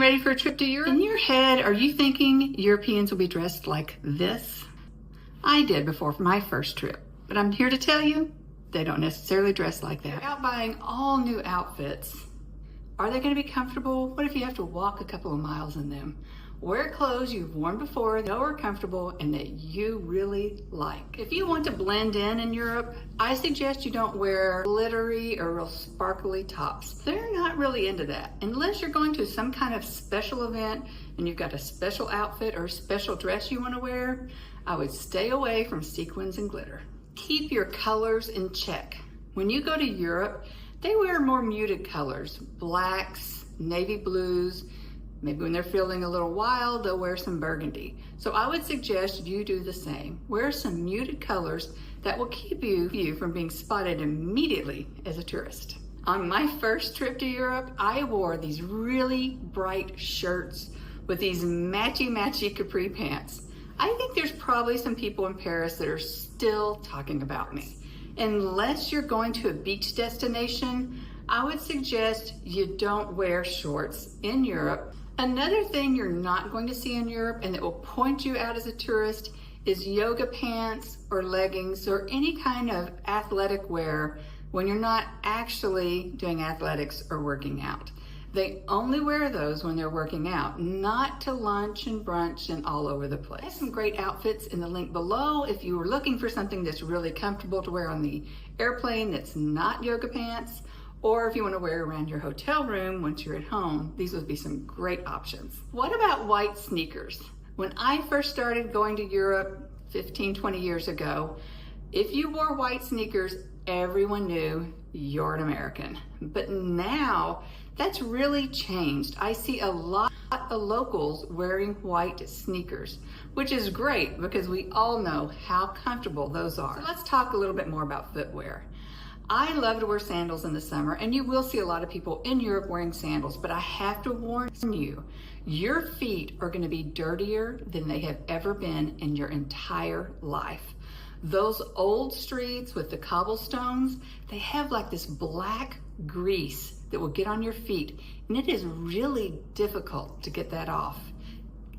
ready for a trip to Europe? In your head, are you thinking Europeans will be dressed like this? I did before for my first trip, but I'm here to tell you, they don't necessarily dress like that. You're out buying all new outfits. Are they going to be comfortable? What if you have to walk a couple of miles in them? Wear clothes you've worn before, that are comfortable, and that you really like. If you want to blend in Europe, I suggest you don't wear glittery or real sparkly tops. They're not really into that. Unless you're going to some kind of special event and you've got a special outfit or special dress you want to wear, I would stay away from sequins and glitter. Keep your colors in check. When you go to Europe, they wear more muted colors, blacks, navy blues. Maybe when they're feeling a little wild, they'll wear some burgundy. So I would suggest you do the same. Wear some muted colors that will keep you from being spotted immediately as a tourist. On my first trip to Europe, I wore these really bright shirts with these matchy capri pants. I think there's probably some people in Paris that are still talking about me. Unless you're going to a beach destination, I would suggest you don't wear shorts in Europe. Another thing you're not going to see in Europe and that will point you out as a tourist is yoga pants or leggings or any kind of athletic wear when you're not actually doing athletics or working out. They only wear those when they're working out, not to lunch and brunch and all over the place. I have some great outfits in the link below if you were looking for something that's really comfortable to wear on the airplane that's not yoga pants. Or if you want to wear around your hotel room once you're at home, these would be some great options. What about white sneakers? When I first started going to Europe 15, 20 years ago, if you wore white sneakers, everyone knew you're an American. But now that's really changed. I see a lot of locals wearing white sneakers, which is great because we all know how comfortable those are. So let's talk a little bit more about footwear. I love to wear sandals in the summer, and you will see a lot of people in Europe wearing sandals, but I have to warn you, your feet are going to be dirtier than they have ever been in your entire life. Those old streets with the cobblestones, they have like this black grease that will get on your feet, and it is really difficult to get that off,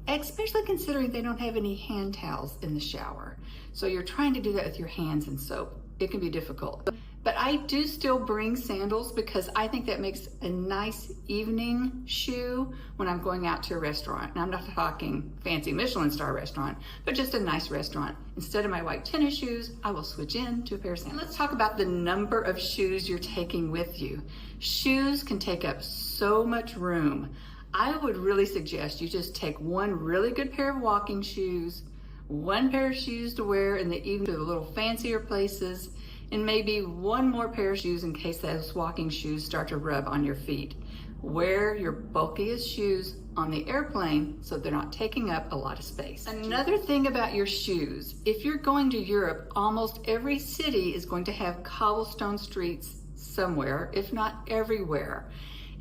especially considering they don't have any hand towels in the shower. So you're trying to do that with your hands and soap. It can be difficult. But I do still bring sandals because I think that makes a nice evening shoe when I'm going out to a restaurant. And I'm not talking fancy Michelin star restaurant, but just a nice restaurant. Instead of my white tennis shoes, I will switch into a pair of sandals. Let's talk about the number of shoes you're taking with you. Shoes can take up so much room. I would really suggest you just take one really good pair of walking shoes, one pair of shoes to wear in the evening to the little fancier places, and maybe one more pair of shoes in case those walking shoes start to rub on your feet. Wear your bulkiest shoes on the airplane so they're not taking up a lot of space. Another thing about your shoes, if you're going to Europe, almost every city is going to have cobblestone streets somewhere, if not everywhere.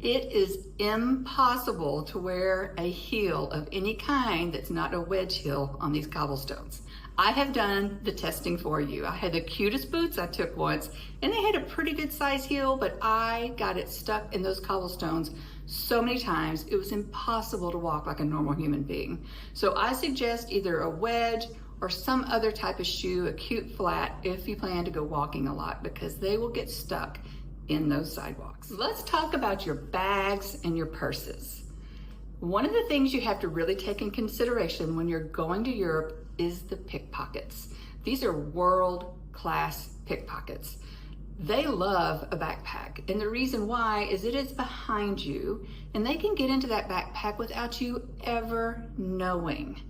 It is impossible to wear a heel of any kind that's not a wedge heel on these cobblestones. I have done the testing for you. I had the cutest boots I took once, and they had a pretty good size heel, but I got it stuck in those cobblestones so many times, it was impossible to walk like a normal human being. So I suggest either a wedge or some other type of shoe, a cute flat, if you plan to go walking a lot, because they will get stuck in those sidewalks. Let's talk about your bags and your purses. One of the things you have to really take in consideration when you're going to Europe is the pickpockets. These are world-class pickpockets. They love a backpack, and the reason why is it is behind you, and they can get into that backpack without you ever knowing.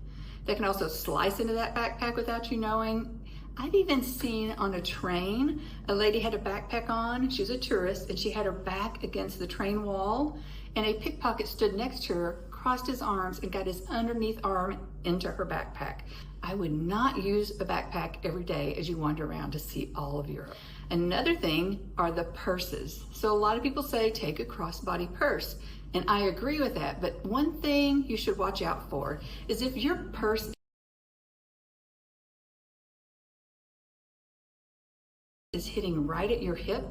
They can also slice into that backpack without you knowing. I've even seen on a train, a lady had a backpack on, she was a tourist, and she had her back against the train wall, and a pickpocket stood next to her, crossed his arms, and got his underneath arm into her backpack. I would not use a backpack every day as you wander around to see all of Europe. Another thing are the purses. So a lot of people say take a crossbody purse, and I agree with that, but one thing you should watch out for is if your purse . is hitting right at your hip.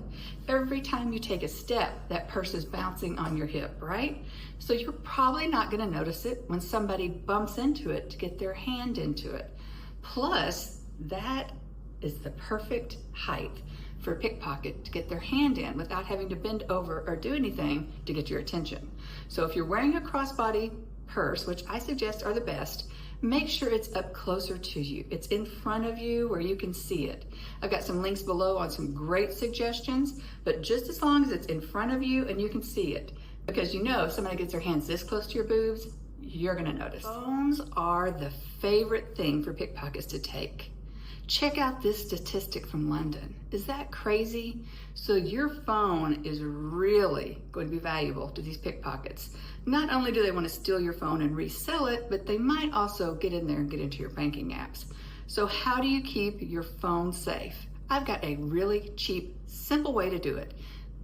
Every time you take a step, that purse is bouncing on your hip, right? So you're probably not gonna notice it when somebody bumps into it to get their hand into it. Plus, that is the perfect height for a pickpocket to get their hand in without having to bend over or do anything to get your attention. So if you're wearing a crossbody purse, which I suggest are the best, make sure it's up closer to you. It's in front of you where you can see it. I've got some links below on some great suggestions, but just as long as it's in front of you and you can see it, because you know if somebody gets their hands this close to your boobs, you're gonna notice. Phones are the favorite thing for pickpockets to take. Check out this statistic from London. Is that crazy? So your phone is really going to be valuable to these pickpockets. Not only do they want to steal your phone and resell it, but they might also get in there and get into your banking apps. So how do you keep your phone safe? I've got a really cheap, simple way to do it.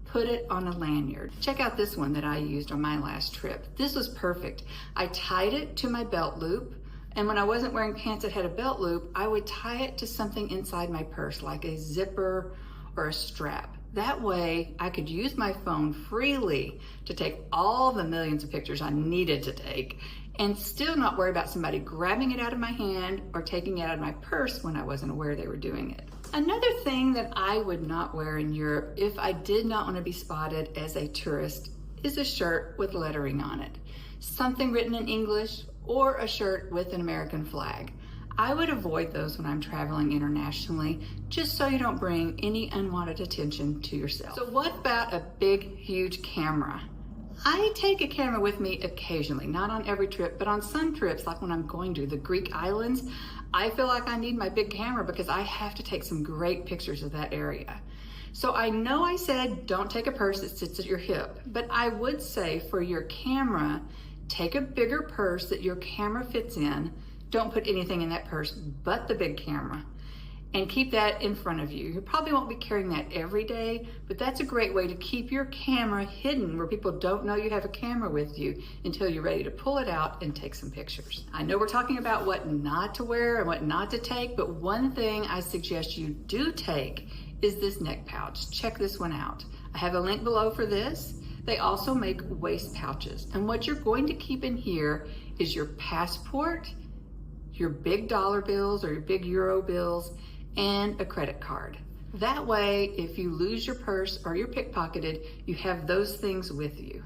Put it on a lanyard. Check out this one that I used on my last trip. This was perfect. I tied it to my belt loop. And when I wasn't wearing pants that had a belt loop, I would tie it to something inside my purse, like a zipper or a strap. That way I could use my phone freely to take all the millions of pictures I needed to take and still not worry about somebody grabbing it out of my hand or taking it out of my purse when I wasn't aware they were doing it. Another thing that I would not wear in Europe if I did not want to be spotted as a tourist is a shirt with lettering on it. Something written in English or a shirt with an American flag. I would avoid those when I'm traveling internationally, just so you don't bring any unwanted attention to yourself. So what about a big, huge camera? I take a camera with me occasionally, not on every trip, but on some trips, like when I'm going to the Greek islands, I feel like I need my big camera because I have to take some great pictures of that area. So I know I said don't take a purse that sits at your hip, but I would say for your camera, take a bigger purse that your camera fits in. Don't put anything in that purse but the big camera, and keep that in front of you. You probably won't be carrying that every day, but that's a great way to keep your camera hidden where people don't know you have a camera with you until you're ready to pull it out and take some pictures. I know we're talking about what not to wear and what not to take, but one thing I suggest you do take is this neck pouch. Check this one out. I have a link below for this. They also make waist pouches. And what you're going to keep in here is your passport, your big dollar bills or your big euro bills, and a credit card. That way, if you lose your purse or you're pickpocketed, you have those things with you.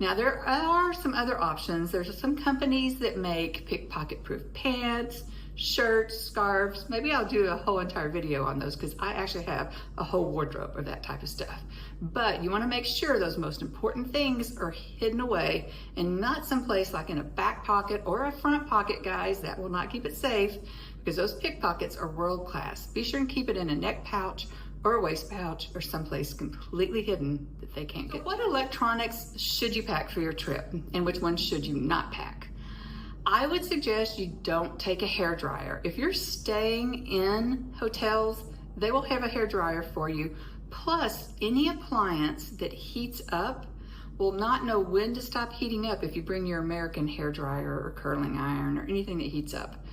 Now, there are some other options. There's some companies that make pickpocket-proof pants, shirts, scarves. Maybe I'll do a whole entire video on those because I actually have a whole wardrobe of that type of stuff. But you want to make sure those most important things are hidden away and not someplace like in a back pocket or a front pocket, guys. That will not keep it safe because those pickpockets are world class. Be sure and keep it in a neck pouch or a waist pouch or someplace completely hidden that they can't get. What electronics should you pack for your trip and which ones should you not pack? I would suggest you don't take a hairdryer. If you're staying in hotels, they will have a hairdryer for you. Plus, any appliance that heats up will not know when to stop heating up if you bring your American hairdryer or curling iron or anything that heats up,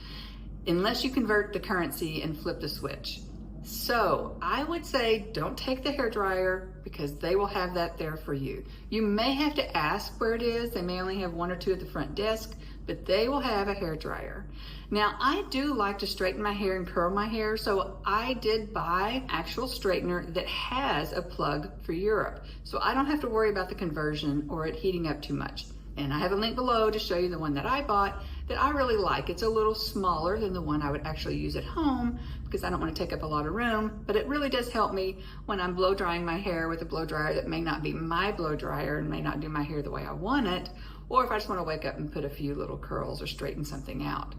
unless you convert the currency and flip the switch. So I would say don't take the hairdryer because they will have that there for you. You may have to ask where it is. They may only have one or two at the front desk, but they will have a hairdryer. Now, I do like to straighten my hair and curl my hair, so I did buy actual straightener that has a plug for Europe. So I don't have to worry about the conversion or it heating up too much. And I have a link below to show you the one that I bought that I really like. It's a little smaller than the one I would actually use at home because I don't want to take up a lot of room, but it really does help me when I'm blow drying my hair with a blow dryer that may not be my blow dryer and may not do my hair the way I want it, or if I just want to wake up and put a few little curls or straighten something out.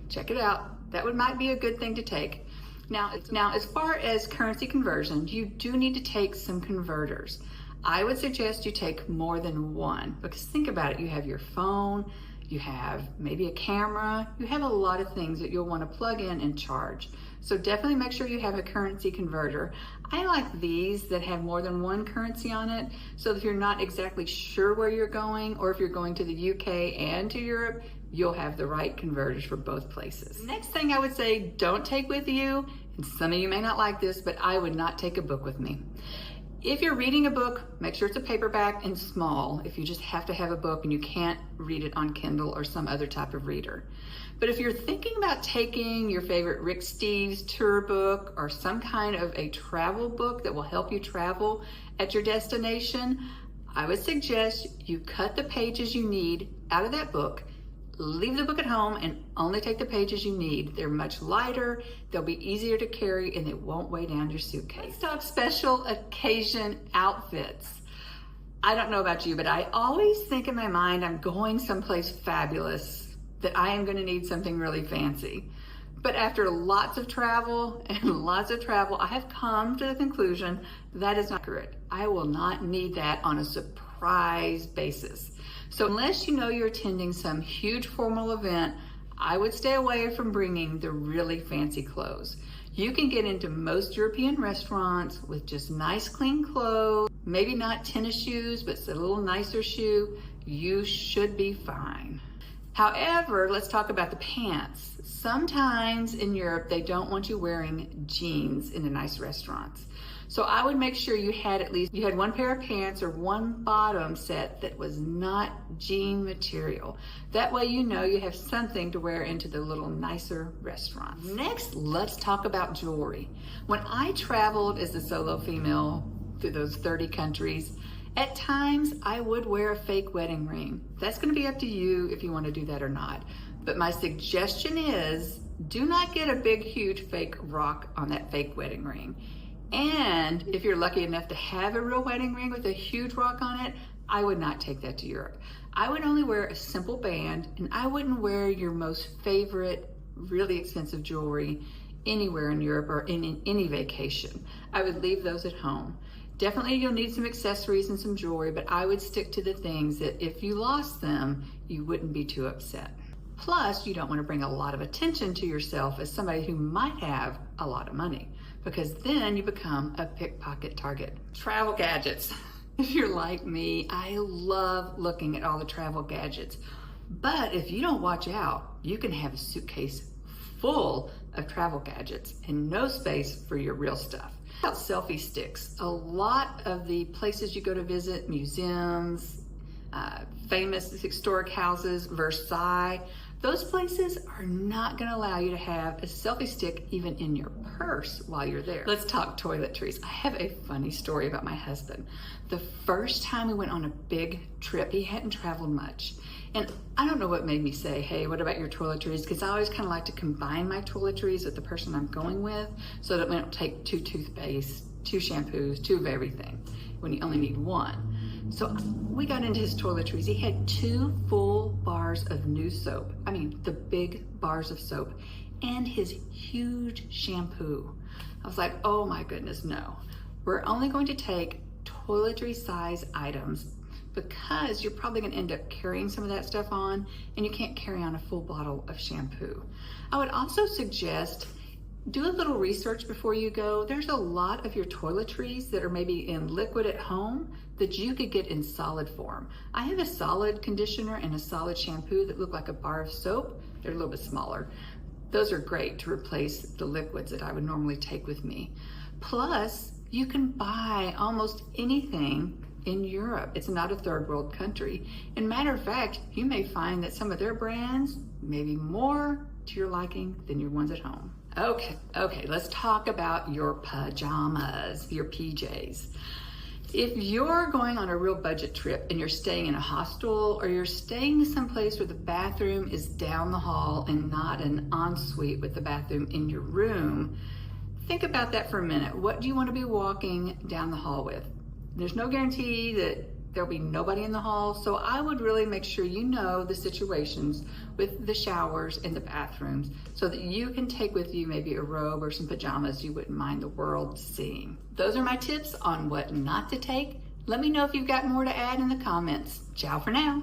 Check it out. That might be a good thing to take. Now, as far as currency conversion, you do need to take some converters. I would suggest you take more than one because think about it. You have your phone, you have maybe a camera, you have a lot of things that you'll want to plug in and charge. So definitely make sure you have a currency converter. I like these that have more than one currency on it. So if you're not exactly sure where you're going or if you're going to the UK and to Europe, you'll have the right converters for both places. Next thing I would say, don't take with you, and some of you may not like this, but I would not take a book with me. If you're reading a book, make sure it's a paperback and small if you just have to have a book and you can't read it on Kindle or some other type of reader. But if you're thinking about taking your favorite Rick Steves tour book or some kind of a travel book that will help you travel at your destination, I would suggest you cut the pages you need out of that book, leave the book at home, and only take the pages you need. They're much lighter, they'll be easier to carry, and they won't weigh down your suitcase. Let's talk special occasion outfits. I don't know about you, but I always think in my mind I'm going someplace fabulous, that I am going to need something really fancy. But after lots of travel, I have come to the conclusion that is not correct. I will not need that on a surprise basis. So unless you know you're attending some huge formal event, I would stay away from bringing the really fancy clothes. You can get into most European restaurants with just nice clean clothes, maybe not tennis shoes, but a little nicer shoe. You should be fine. However, let's talk about the pants. Sometimes in Europe, they don't want you wearing jeans in the nice restaurants. So I would make sure you had one pair of pants or one bottom set that was not jean material. That way you know you have something to wear into the little nicer restaurants. Next, let's talk about jewelry. When I traveled as a solo female through those 30 countries, at times I would wear a fake wedding ring. That's going to be up to you if you want to do that or not. But my suggestion is, do not get a big, huge fake rock on that fake wedding ring. And if you're lucky enough to have a real wedding ring with a huge rock on it, I would not take that to Europe. I would only wear a simple band, and I wouldn't wear your most favorite, really expensive jewelry anywhere in Europe or in any vacation. I would leave those at home. Definitely you'll need some accessories and some jewelry, but I would stick to the things that if you lost them, you wouldn't be too upset. Plus, you don't want to bring a lot of attention to yourself as somebody who might have a lot of money, because then you become a pickpocket target. Travel gadgets. If you're like me, I love looking at all the travel gadgets. But if you don't watch out, you can have a suitcase full of travel gadgets and no space for your real stuff. About selfie sticks. A lot of the places you go to visit, museums, famous historic houses, Versailles, those places are not going to allow you to have a selfie stick even in your purse while you're there. Let's talk toiletries. I have a funny story about my husband. The first time we went on a big trip, he hadn't traveled much. And I don't know what made me say, hey, what about your toiletries? Because I always kind of like to combine my toiletries with the person I'm going with so that we don't take 2 toothpastes, 2 shampoos, 2 of everything when you only need 1. So we got into his toiletries. He had 2 full bars of new soap. I mean, the big bars of soap, and his huge shampoo. I was like, oh my goodness, no. We're only going to take toiletry size items because you're probably going to end up carrying some of that stuff on, and you can't carry on a full bottle of shampoo. I would also suggest do a little research before you go. There's a lot of your toiletries that are maybe in liquid at home that you could get in solid form. I have a solid conditioner and a solid shampoo that look like a bar of soap. They're a little bit smaller. Those are great to replace the liquids that I would normally take with me. Plus, you can buy almost anything in Europe. It's not a third world country. And matter of fact, you may find that some of their brands may be more to your liking than your ones at home. Okay, let's talk about your pajamas, your PJs. If you're going on a real budget trip and you're staying in a hostel or you're staying someplace where the bathroom is down the hall and not an ensuite with the bathroom in your room, think about that for a minute. What do you want to be walking down the hall with? There's no guarantee that there'll be nobody in the hall, so I would really make sure you know the situations with the showers and the bathrooms so that you can take with you maybe a robe or some pajamas you wouldn't mind the world seeing. Those are my tips on what not to take. Let me know if you've got more to add in the comments. Ciao for now.